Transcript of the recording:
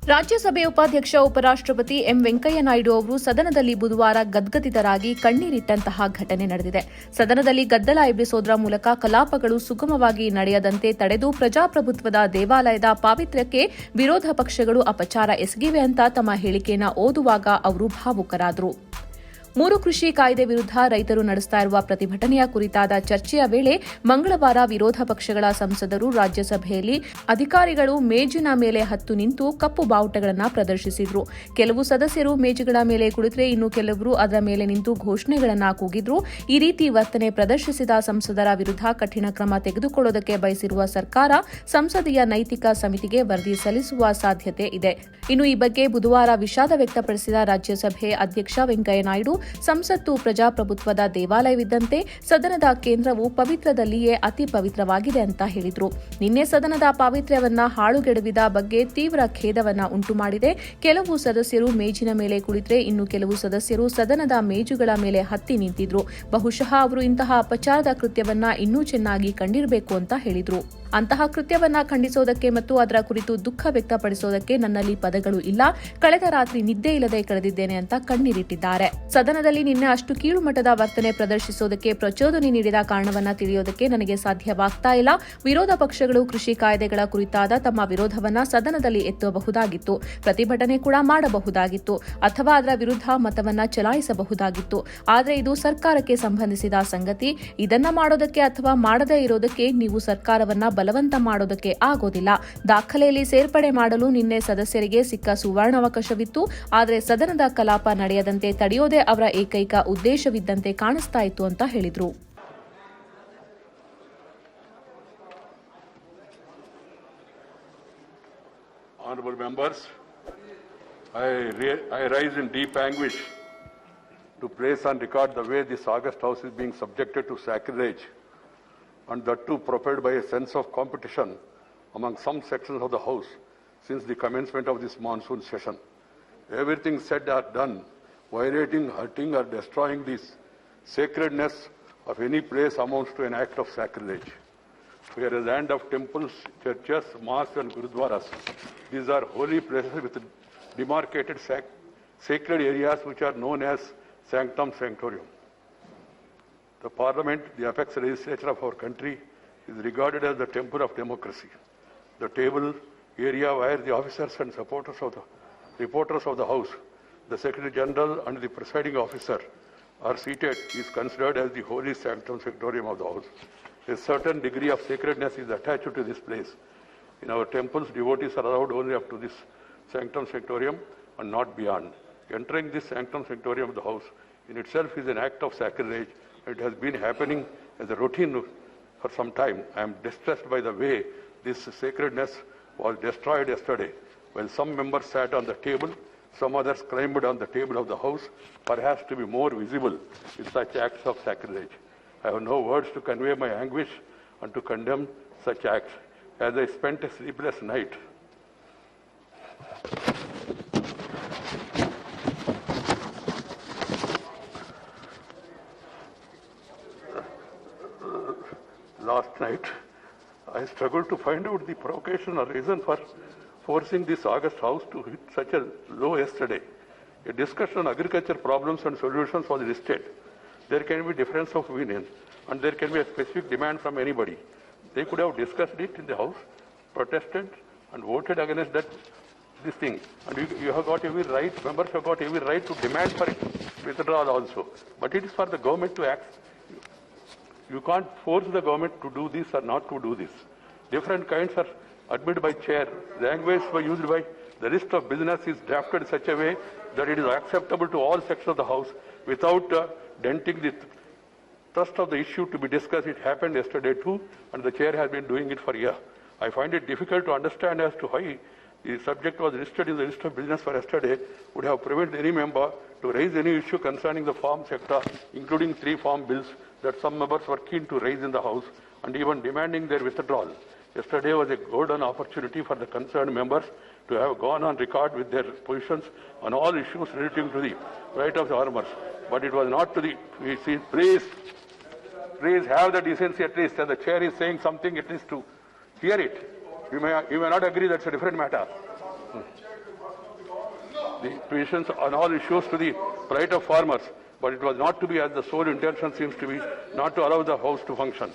ರಾಜ್ಯಸಭೆ ಉಪಾಧ್ಯಕ್ಷ ಉಪರಾಷ್ಟ್ರಪತಿ ಎಂ ವೆಂಕಯ್ಯ ನಾಯ್ಡು ಅವರು ಸದನದಲ್ಲಿ ಬುಧವಾರ ಗದ್ಗದಿತರಾಗಿ ಕಣ್ಣೀರಿಟ್ಟಂತಹ ಘಟನೆ ನಡೆದಿದೆ. ಸದನದಲ್ಲಿ ಗದ್ದಲ ಎಬ್ಬಿಸೋದ್ರ ಮೂಲಕ ಕಲಾಪಗಳು ಸುಗಮವಾಗಿ ನಡೆಯದಂತೆ ತಡೆದು ಪ್ರಜಾಪ್ರಭುತ್ವದ ದೇವಾಲಯದ ಪಾವಿತ್ರ್ಯಕ್ಕೆ ವಿರೋಧ ಪಕ್ಷಗಳು ಅಪಚಾರ ಎಸಗಿವೆ ಅಂತ ತಮ್ಮ ಹೇಳಿಕೆಯನ್ನು ಓದುವಾಗ ಅವರು ಭಾವುಕರಾದರು. 3 ಕೃಷಿ ಕಾಯ್ದೆ ವಿರುದ್ಧ ರೈತರು ನಡೆಸ್ತಾ ಇರುವ ಪ್ರತಿಭಟನೆಯ ಕುರಿತಾದ ಚರ್ಚೆಯ ವೇಳೆ ಮಂಗಳವಾರ ವಿರೋಧ ಪಕ್ಷಗಳ ಸಂಸದರು ರಾಜ್ಯಸಭೆಯಲ್ಲಿ ಅಧಿಕಾರಿಗಳು ಮೇಜಿನ ಮೇಲೆ ಹತ್ತು ನಿಂತು ಕಪ್ಪು ಬಾವುಟಗಳನ್ನು ಪ್ರದರ್ಶಿಸಿದರು. ಕೆಲವು ಸದಸ್ಯರು ಮೇಜುಗಳ ಮೇಲೆ ಕುಳಿತರೆ ಇನ್ನು ಕೆಲವರು ಅದರ ಮೇಲೆ ನಿಂತು ಘೋಷಣೆಗಳನ್ನು ಕೂಗಿದ್ರು. ಈ ರೀತಿ ವರ್ತನೆ ಪ್ರದರ್ಶಿಸಿದ ಸಂಸದರ ವಿರುದ್ಧ ಕಠಿಣ ಕ್ರಮ ತೆಗೆದುಕೊಳ್ಳುವುದಕ್ಕೆ ಬಯಸಿರುವ ಸರ್ಕಾರ ಸಂಸದೀಯ ನೈತಿಕ ಸಮಿತಿಗೆ ವರದಿ ಸಲ್ಲಿಸುವ ಸಾಧ್ಯತೆ ಇದೆ. ಇನ್ನು ಈ ಬಗ್ಗೆ ಬುಧವಾರ ವಿಷಾದ ವ್ಯಕ್ತಪಡಿಸಿದ ರಾಜ್ಯಸಭೆ ಅಧ್ಯಕ್ಷ ವೆಂಕಯ್ಯ ನಾಯ್ಡು, ಸಂಸತ್ತು ಪ್ರಜಾಪ್ರಭುತ್ವದ ದೇವಾಲಯವಿದ್ದಂತೆ ಸದನದ ಕೇಂದ್ರವು ಪವಿತ್ರದಲ್ಲಿಯೇ ಅತಿ ಪವಿತ್ರವಾಗಿದೆ ಅಂತ ಹೇಳಿದರು. ನಿನ್ನೆ ಸದನದ ಪಾವಿತ್ರ್ಯವನ್ನ ಹಾಳುಗೆಡವಿದ ಬಗ್ಗೆ ತೀವ್ರ ಖೇದವನ್ನ ಉಂಟುಮಾಡಿದೆ. ಕೆಲವು ಸದಸ್ಯರು ಮೇಜಿನ ಮೇಲೆ ಕುಳಿತರೆ ಇನ್ನು ಕೆಲವು ಸದಸ್ಯರು ಸದನದ ಮೇಜುಗಳ ಮೇಲೆ ಹತ್ತಿ ನಿಂತಿದ್ರು. ಬಹುಶಃ ಅವರು ಇಂತಹ ಅಪಚಾರದ ಕೃತ್ಯವನ್ನ ಇನ್ನೂ ಚೆನ್ನಾಗಿ ಕಂಡಿರಬೇಕು ಅಂತ ಹೇಳಿದರು. ಅಂತಹ ಕೃತ್ಯವನ್ನ ಖಂಡಿಸೋದಕ್ಕೆ ಮತ್ತು ಅದರ ಕುರಿತು ದುಃಖ ವ್ಯಕ್ತಪಡಿಸೋದಕ್ಕೆ ನನ್ನಲ್ಲಿ ಪದಗಳು ಇಲ್ಲ. ಕಳೆದ ರಾತ್ರಿ ನಿದ್ದೆ ಇಲ್ಲದೆ ಕಳೆದಿದ್ದೇನೆ ಅಂತ ಕಣ್ಣೀರಿಟ್ಟಿದ್ದಾರೆ. ಸದನದಲ್ಲಿ ನಿನ್ನೆ ಅಷ್ಟು ಕೀಳುಮಟ್ಟದ ವರ್ತನೆ ಪ್ರದರ್ಶಿಸೋದಕ್ಕೆ ಪ್ರಚೋದನೆ ನೀಡಿದ ಕಾರಣವನ್ನ ತಿಳಿಯೋದಕ್ಕೆ ನನಗೆ ಸಾಧ್ಯವಾಗ್ತಾ ಇಲ್ಲ. ವಿರೋಧ ಪಕ್ಷಗಳು ಕೃಷಿ ಕಾಯ್ದೆಗಳ ಕುರಿತಾದ ತಮ್ಮ ವಿರೋಧವನ್ನ ಸದನದಲ್ಲಿ ಎತ್ತಬಹುದಾಗಿತ್ತು, ಪ್ರತಿಭಟನೆ ಕೂಡ ಮಾಡಬಹುದಾಗಿತ್ತು ಅಥವಾ ಅದರ ವಿರುದ್ಧ ಮತವನ್ನ ಚಲಾಯಿಸಬಹುದಾಗಿತ್ತು. ಆದರೆ ಇದು ಸರ್ಕಾರಕ್ಕೆ ಸಂಬಂಧಿಸಿದ ಸಂಗತಿ. ಇದನ್ನ ಮಾಡೋದಕ್ಕೆ ಅಥವಾ ಮಾಡದೇ ಇರೋದಕ್ಕೆ ನೀವು ಸರ್ಕಾರವನ್ನ ಬಲವಂತ ಮಾಡೋದಕ್ಕೆ ಆಗೋದಿಲ್ಲ. ದಾಖಲೆಯಲ್ಲಿ ಸೇರ್ಪಡೆ ಮಾಡಲು ನಿನ್ನೆ ಸದಸ್ಯರಿಗೆ ಸಿಕ್ಕ ಸುವರ್ಣಾವಕಾಶವಿತ್ತು. ಆದರೆ ಸದನದ ಕಲಾಪ ನಡೆಯದಂತೆ ತಡೆಯೋದೇ ಅವರ ಏಕೈಕ ಉದ್ದೇಶವಿದ್ದಂತೆ ಕಾಣಿಸ್ತಾ ಇತ್ತು ಅಂತ ಹೇಳಿದ್ರು. Honorable members, I rise in deep anguish to place on record the way this August House is being subjected to sacrilege, and that too propelled by a sense of competition among some sections of the House since the commencement of this monsoon session. Everything said or done violating, hurting or destroying the sacredness of any place amounts to an act of sacrilege. We are a land of temples, churches, mosques and gurudwaras. These are holy places with demarcated sacred areas which are known as sanctum sanctorum. The Parliament, the apex legislature of our country, is regarded as the temple of democracy. The table area where the officers and reporters of the House, the Secretary General and the presiding officer are seated is considered as the holy sanctum sanctorum of the House. A certain degree of sacredness is attached to this place. In our temples, devotees are allowed only up to this sanctum sanctorum and not beyond. Entering this sanctum sanctorum of the House in itself is an act of sacrilege. It has been happening as a routine for some time. I am distressed by the way this sacredness was destroyed yesterday. While some members sat on the table, some others climbed on the table of the House, perhaps to be more visible in such acts of sacrilege. I have no words to convey my anguish and to condemn such acts. As I spent a sleepless night, last night, I struggled to find out the provocation or reason for forcing this August House to hit such a low yesterday. A discussion on agriculture problems and solutions was listed. There can be difference of opinion and there can be a specific demand from anybody. They could have discussed it in the House, protested and voted against this thing. And you have got every right, members have got every right to demand for it withdrawal also. But it is for the government to act. You can't force the government to do this or not to do this. Different kinds are admitted by chair. Language used by the list of business is drafted in such a way that it is acceptable to all sections of the House without denting the thrust of the issue to be discussed. It happened yesterday too, and the chair has been doing it for a year. I find it difficult to understand as to why the subject was listed in the list of business for yesterday would have prevented any member to raise any issue concerning the farm sector, including 3 farm bills that some members were keen to raise in the House and even demanding their withdrawal. Yesterday was a golden opportunity for the concerned members to have gone on record with their positions on all issues relating to the right of the farmers. But it was not to the, please have the decency at least, and the chair is saying something at least to hear it. You may not agree, that's a different matter. the provisions on all issues to the plight of farmers, but it was not to be, as the sole intention seems to be, not to allow the House to function.